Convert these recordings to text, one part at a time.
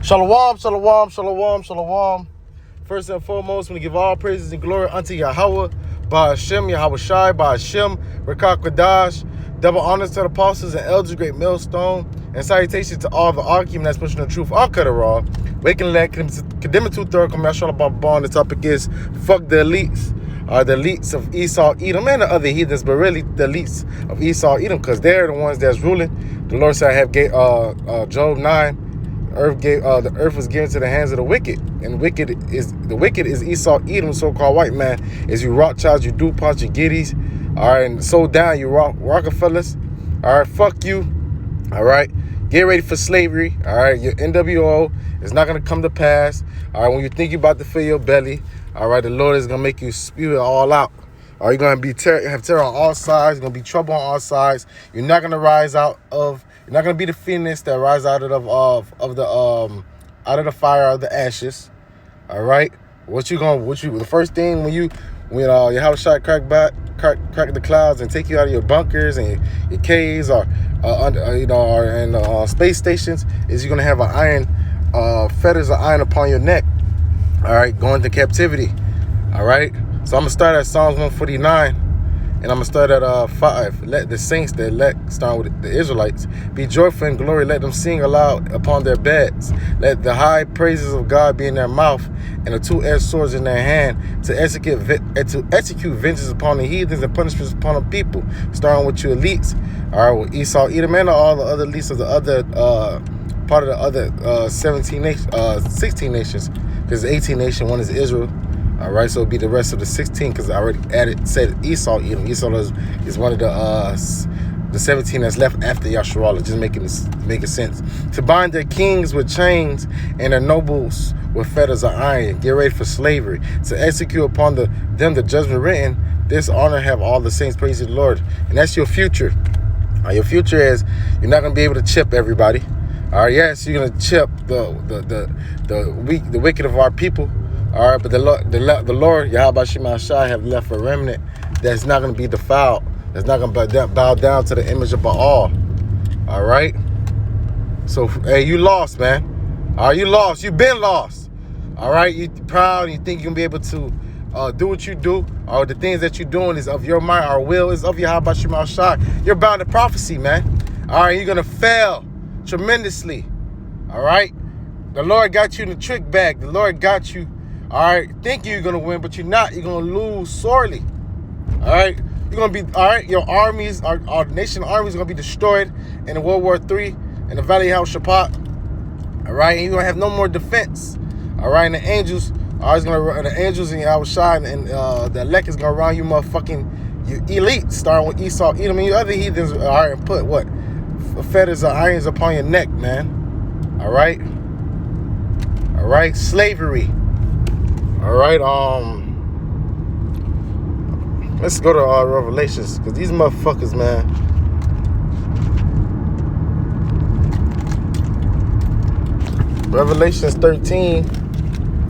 Shalom, shalom, shalom, shalom. First and foremost, we give all praises and glory unto Yahweh, Ba'ashem, Yahweh Shai, Ba'ashem, Rakak Kodash. Double honors to the apostles and elders, great millstone, and salutations to all the Akim that's pushing the truth on Raw. Waking that condemning to third come out about bond. The topic is fuck the elites. The elites of Esau, Edom, and the other heathens, but really the elites of Esau, Edom, because they're the ones that's ruling. The Lord said, I have Job 9. The earth was given to the hands of the wicked, and the wicked is Esau, Edom, so-called white man. Is you Rothschilds, you DuPont, you Giddies, all right, and so down, you Rockefellers, all right, fuck you, all right, get ready for slavery, all right, your NWO is not gonna come to pass, all right, when you think you're about to fill your belly, all right, the Lord is gonna make you spew it all out. Are you gonna have terror on all sides? You're gonna be trouble on all sides. You're not gonna You're not gonna be the phoenix that rise out of the fire of the ashes. All right. The first thing when your house shot crack the clouds and take you out of your bunkers and your caves or space stations is you're gonna have an iron fetters of iron upon your neck. All right, going to captivity. All right. So I'm gonna start at Psalms 149, and I'm gonna start at 5. Let the saints starting with the Israelites, be joyful in glory. Let them sing aloud upon their beds. Let the high praises of God be in their mouth, and the two-edged swords in their hand, to execute vengeance upon the heathens and punishments upon the people. Starting with you elites, all right, with Esau, Edom, and all the other elites of the other part of the other 16 nations, because 18 nations, one is Israel. All right, so it'll be the rest of the 16, because I already said Esau, Edom. Esau is one of the 17 that's left after Yasharallah, just making sense. To bind their kings with chains and their nobles with fetters of iron. Get ready for slavery. To execute upon them the judgment written. This honor have all the saints, praise the Lord. And that's your future. Your future is you're not going to be able to chip everybody. All right, yes, you're going to chip the wicked of our people. All right, but the Lord, Yahweh Shema Shai, have left a remnant that's not going to be defiled. That's not going to bow down to the image of Baal. All right? So, hey, you lost, man. All right, you lost. You've been lost. All right? You're proud. You think you're going to be able to do what you do. Or the things that you're doing is of your mind. Our will is of Yahweh Shema Shai. You're bound to prophecy, man. All right? You're going to fail tremendously. All right? The Lord got you in the trick bag. The Lord got you. All right, think you're going to win, but you're not. You're going to lose sorely. All right, you're going to be, all right, your armies, our nation armies are going to be destroyed in World War III in the Valley of Shapat. All right, and you're going to have no more defense. All right, and the angels the angels and Yahweh Shai and the elect is going to round you you elite, starting with Esau, Edom, and your other heathens, all right, and put what? Fetters or irons upon your neck, man. All right. All right, slavery. All right, let's go to Revelations, because these motherfuckers, man. Revelations 13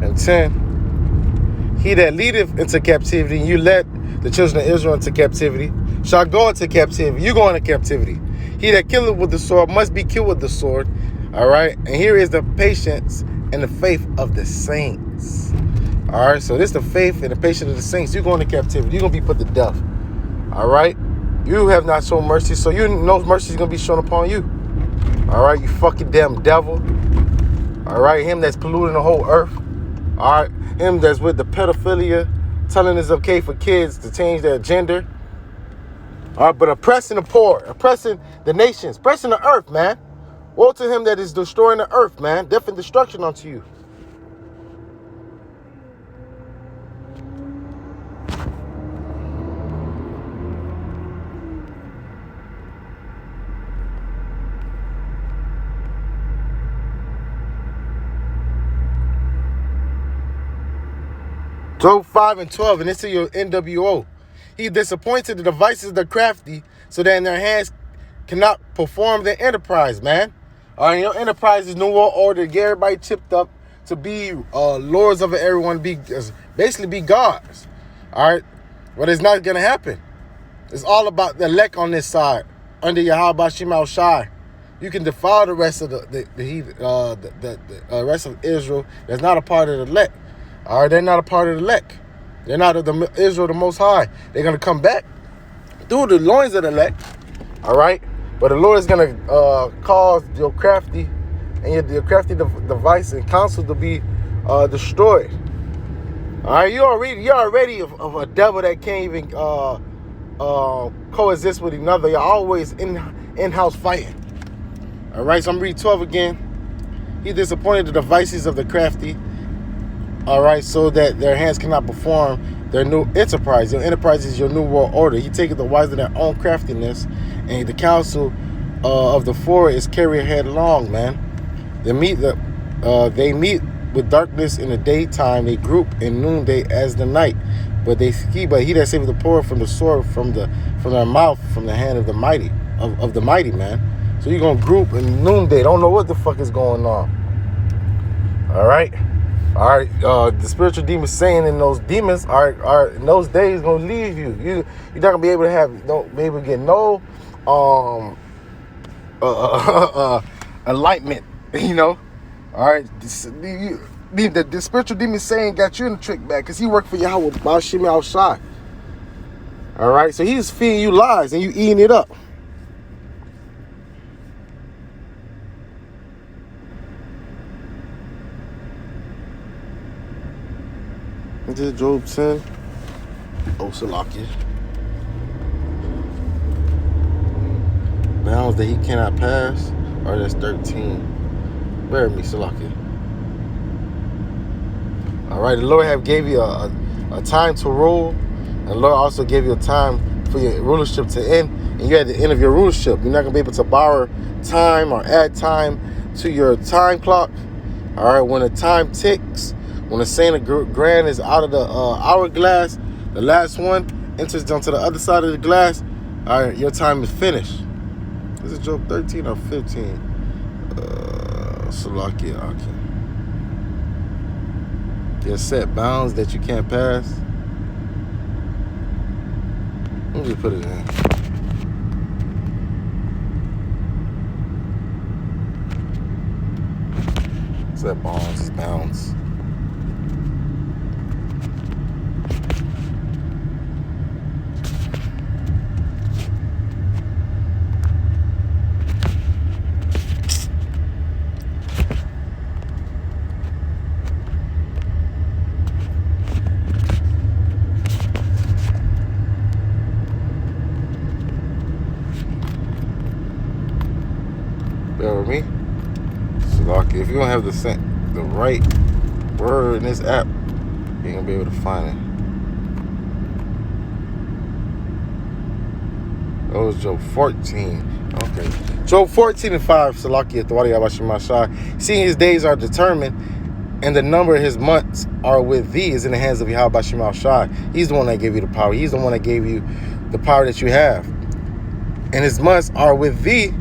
and 10. He that leadeth into captivity, and you led the children of Israel into captivity, shall go into captivity. You go into captivity. He that killeth with the sword must be killed with the sword. All right, and here is the patience and the faith of the saints. All right, so this is the faith and the patience of the saints. You're going to captivity. You're going to be put to death. All right? You have not shown mercy, so you know mercy is going to be shown upon you. All right? You fucking damn devil. All right? Him that's polluting the whole earth. All right? Him that's with the pedophilia, telling it's okay for kids to change their gender. All right? But oppressing the poor, oppressing the nations, oppressing the earth, man. Woe to him that is destroying the earth, man. Death and destruction unto you. Job 5 and 12, and this is your NWO. He disappointed the devices of the crafty, so that in their hands cannot perform their enterprise, man. All right, your enterprise is New World Order. Get everybody chipped up to be lords of everyone, basically be gods. All right, but it's not gonna happen. It's all about the elect on this side, under Yahweh Shema Shai. You can defile the rest of the rest of Israel that's not a part of the elect. All right, they're not a part of the elect. They're not of the Israel, the Most High. They're gonna come back through the loins of the elect. All right, but the Lord is gonna cause your crafty and your crafty device and counsel to be destroyed. All right, you're already of a devil that can't even coexist with another. You're always in-house fighting. All right, so I'm reading 12 again. He disappointed the devices of the crafty. All right, so that their hands cannot perform their new enterprise. Your enterprise is your new world order. He taketh the wise in their own craftiness, and the counsel of the forward is carried headlong, man. They meet with darkness in the daytime. They group in noonday as the night. But he that saveth the poor from the sword, from their mouth, from the hand of the mighty, of the mighty, man. So you're gonna group in noonday. Don't know what the fuck is going on. All right. The spiritual demons saying in those demons are in those days gonna leave you. You're not gonna be able to be able to get no enlightenment. You know. All right. The spiritual demon saying got you in the trick bag because he worked for Yahweh by Shimmy outside. All right. So he's feeding you lies and you eating it up. This is Job 10. Oh, Salakia. Bounds that he cannot pass. Or that's 13. Bear me, Salakia. All right, the Lord have gave you a time to rule. And the Lord also gave you a time for your rulership to end. And you're at the end of your rulership. You're not going to be able to borrow time or add time to your time clock. All right, when the time ticks, when the Saint of Grand is out of the hourglass, the last one enters onto the other side of the glass, all right, your time is finished. This is Job 13 or 15. Salakia Aki. Your set bounds that you can't pass. Let me just put it in. Set bounds. Bear with me. Salaki, if you don't have the right word in this app, you ain't gonna be able to find it. That was Job 14. Okay. Job 14 and 5. Salaki Athwadi Abashimashai. Seeing his days are determined, and the number of his months are with thee, is in the hands of Yahweh Shai. He's the one that gave you the power. He's the one that gave you the power that you have. And his months are with thee.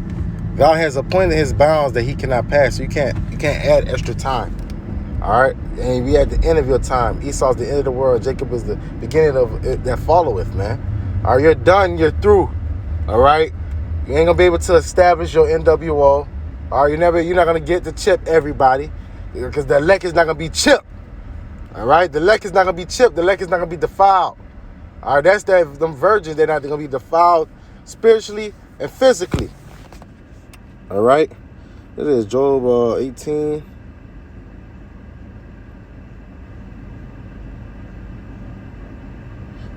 Thou has appointed his bounds that he cannot pass. So you can't add extra time. All right, and we at the end of your time. Esau's the end of the world. Jacob is the beginning of it that followeth, man. All right, you're done. You're through. All right, you ain't gonna be able to establish your NWO. All right, you're not gonna get to chip everybody because the elect is not gonna be chipped. All right, the elect is not gonna be chipped. The elect is not gonna be defiled. All right, that's them virgins. They're not gonna be defiled spiritually and physically. All right, this is Job 18.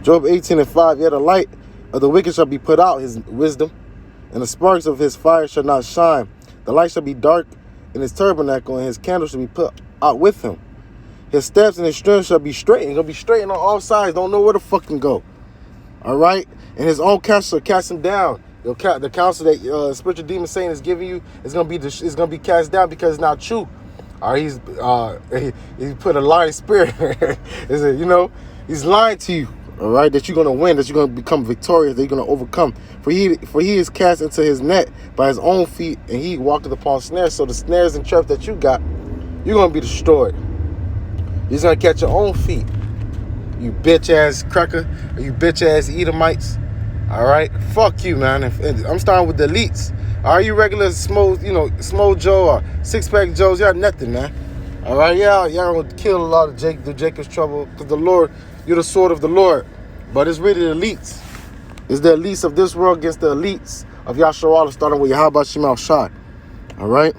Job 18 and 5. Yet the light of the wicked shall be put out, his wisdom, and the sparks of his fire shall not shine. The light shall be dark in his tabernacle, and his candle shall be put out with him. His steps and his strength shall be straight. He's gonna be straight on all sides. Don't know where to fucking go. All right, and his own counsel shall cast him down. The counsel that spiritual demon saying is giving you is gonna be cast down because it's not true. All right, he put a lying spirit. He's lying to you. All right, that you're gonna win, that you're gonna become victorious, that you're gonna overcome. For he is cast into his net by his own feet, and he walketh upon snares. So the snares and traps that you got, you're gonna be destroyed. You're gonna catch your own feet. You bitch ass cracker, or you bitch ass Edomites. All right, fuck you, man. And I'm starting with the elites. All All you regular small Joe or six-pack Joes, y'all nothing, man. All right, y'all gonna kill a lot of the Jacob's trouble, because the Lord, you're the sword of the Lord. But it's really the elites. It's the elites of this world against the elites of Yasharallah, starting with Yahweh Shema Shai. All right.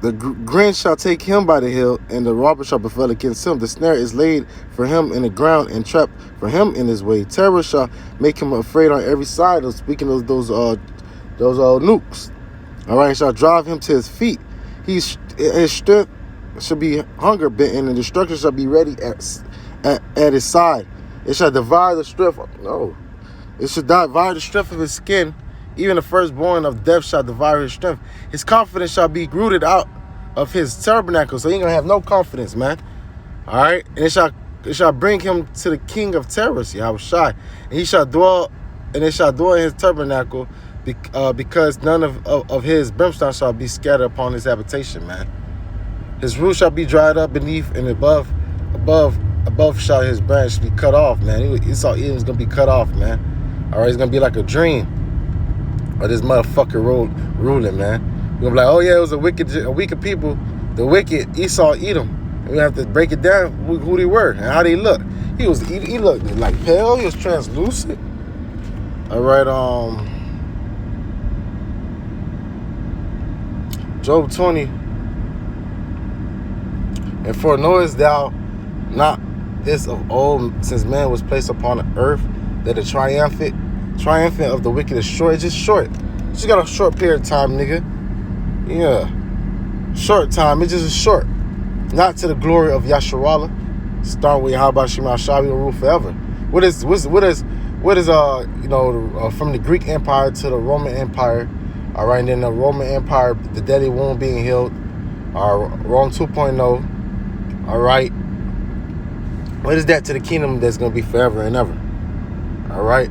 The grin shall take him by the heel, and the robber shall befell against him. The snare is laid for him in the ground, and trap for him in his way. Terror shall make him afraid on every side. Speaking of those nukes, all right, shall drive him to his feet. His strength shall be hunger bitten, and destruction shall be ready at his side. It shall devour the strength. No, it shall devour the strength of his skin. Even the firstborn of death shall devour his strength. His confidence shall be rooted out of his tabernacle. So he ain't gonna have no confidence, man. All right, and it shall bring him to the king of terrors, Yahweh Shai, and he shall dwell, and it shall dwell in his tabernacle, because none of his brimstone shall be scattered upon his habitation, man. His root shall be dried up beneath, and above shall his branch be cut off, man. Esau Edom's gonna be cut off, man. All right, it's gonna be like a dream. Or this motherfucker ruling, man. You're gonna be like, oh yeah, it was a wicked people, the wicked Esau Edom. And we have to break it down who they were and how they look. He looked like pale. He was translucent. All right, Job 20. And for knowest thou not this of old, since man was placed upon the earth, that the triumphant of the wicked is short. It's just short. It's just got a short period of time, nigga. Yeah. Short time. It's just short. Not to the glory of Yasharallah. Start with Yahweh Shema Shai, will rule forever. What is from the Greek Empire to the Roman Empire. All right, and then the Roman Empire, the deadly wound being healed. Rome 2.0. All right. What is that to the kingdom that's gonna be forever and ever? All right.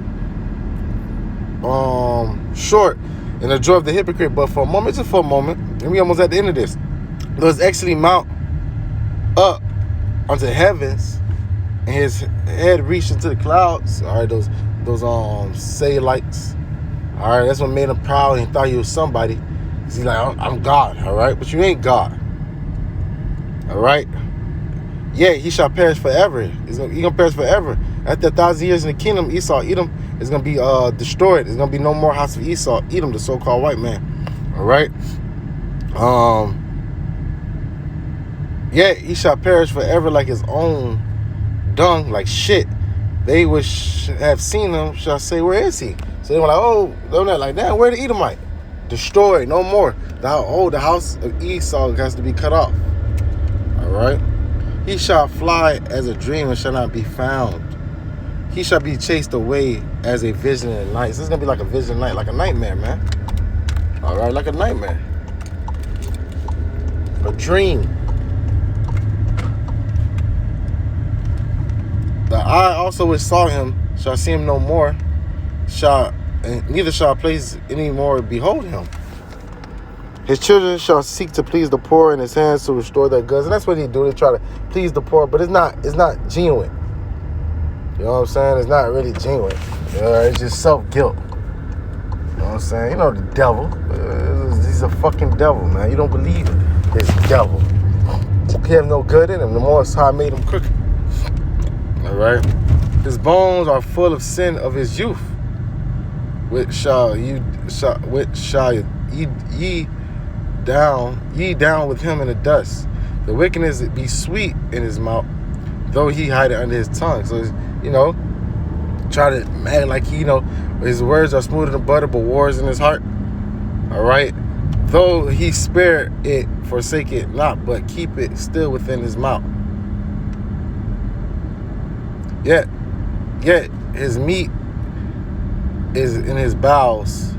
Short and the joy of the hypocrite, but for a moment, just for a moment, and we almost at the end of this. Those actually mount up unto heavens, and his head reached into the clouds. All right, those Salites. All right, that's what made him proud, and he thought he was somebody. He's like, I'm God. All right, but you ain't God. All right. Yeah, he shall perish forever. He's gonna perish forever. After 1,000 years in the kingdom, Esau Edom is gonna be destroyed. There's gonna be no more house of Esau Edom, the so-called white man. All right. Yeah, he shall perish forever like his own dung, like shit. They which have seen him shall say, where is he? So they were like, oh, they're not like that. Where the Edomite? Destroyed, no more. The house of Esau has to be cut off. All right. He shall fly as a dream and shall not be found. He shall be chased away as a vision in the night. So this is going to be like a vision at night, like a nightmare, man. All right, like a nightmare. A dream. The eye also which saw him shall see him no more, and neither shall place any more behold him. His children shall seek to please the poor, and his hands to restore their goods. And that's what they do. They try to please the poor, but it's not genuine. You know what I'm saying? It's not really genuine. It's just self-guilt. You know what I'm saying? You know the devil. He's a fucking devil, man. You don't believe this devil. He have no good in him. The Most High made him crooked. All right? His bones are full of sin of his youth. Which shall ye down with him in the dust. The wickedness be sweet in his mouth, though he hide it under his tongue. So, try to act like his words are smoother than butter, but war's in his heart. All right. Though he spare it, forsake it not, but keep it still within his mouth. Yet his meat is in his bowels,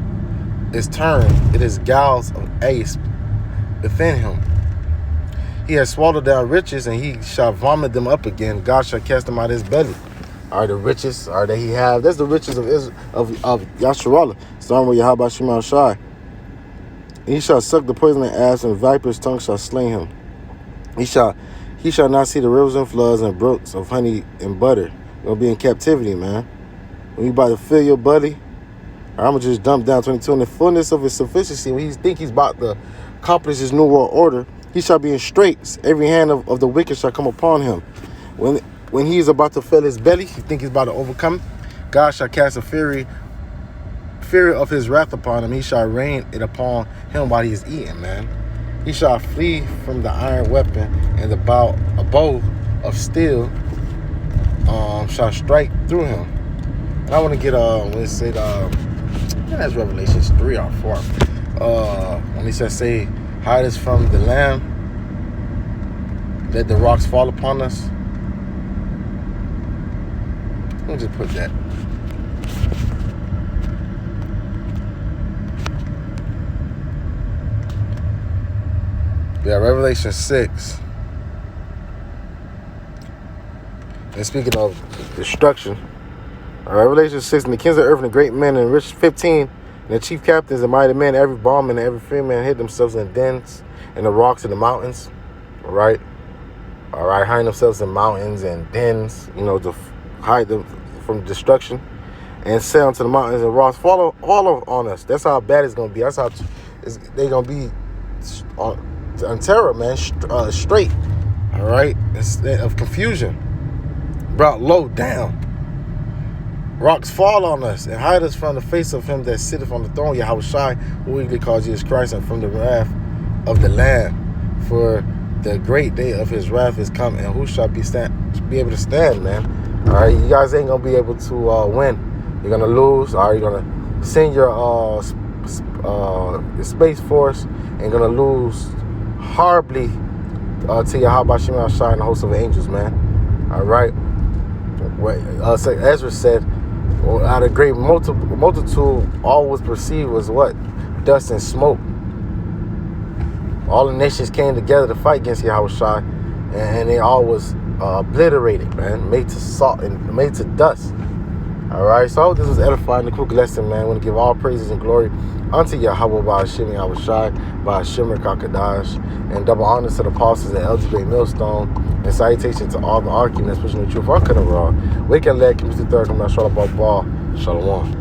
is turned, it is gals of asp within him. He has swallowed down riches, and he shall vomit them up again. God shall cast them out of his belly. Are the riches that he have? That's the riches of Yasharallah. Starting with Yahweh Shema Shai. He shall suck the poisonous ass, and viper's tongue shall slay him. He shall not see the rivers and floods and brooks of honey and butter. You're gonna be in captivity, man. When you about to fill your belly, I'm going to just dump down 22. In the fullness of his sufficiency, when he think he's about to accomplish his new world order, he shall be in straits. Every hand of the wicked shall come upon him. When he is about to fill his belly, he think he's about to overcome, God shall cast a fury of his wrath upon him. He shall rain it upon him while he is eating, man. He shall flee from the iron weapon, and a bow of steel shall strike through him. And I want to get when it said that's Revelations 3 or 4. When he says, say, hide us from the Lamb, let the rocks fall upon us. Let me just put that. Yeah, Revelation 6. And speaking of destruction, Revelation 6, and the kings of earth and the great men and rich 15, and the chief captains and mighty men, every bondman and every free man hid themselves in dens and the rocks and the mountains. All right, hiding themselves in mountains and dens, to hide them from destruction, and say unto the mountains and rocks, fall all on us. That's how bad it's gonna be. That's how they're gonna be on terror, man. Straight. All right, instead of confusion, brought low down. Rocks fall on us and hide us from the face of him that sitteth on the throne, Yahushua, who weakly calls Jesus Christ, and from the wrath of the Lamb. For the great day of his wrath is come, and who shall be able to stand, man? All right, you guys ain't gonna be able to win. You're gonna lose. All right, you're gonna send your space force, and you're gonna lose horribly to Yahweh Shema Shai and the host of angels, man. All right. Ezra said, out of great multitude, all was perceived was what? Dust and smoke. All the nations came together to fight against Yahushua, and they all was obliterated, man, made to salt and made to dust. All right, so I hope this was edifying, the quick lesson, man. I want to give all praises and glory unto Yahweh by Hashem Yahushua, by Hashem Kakadash, and double honors to the apostles at LGB Millstone, and salutation to all the arguments pushing the truth. I couldn't wrong. Wake and let, keep the third, come out, Shalom.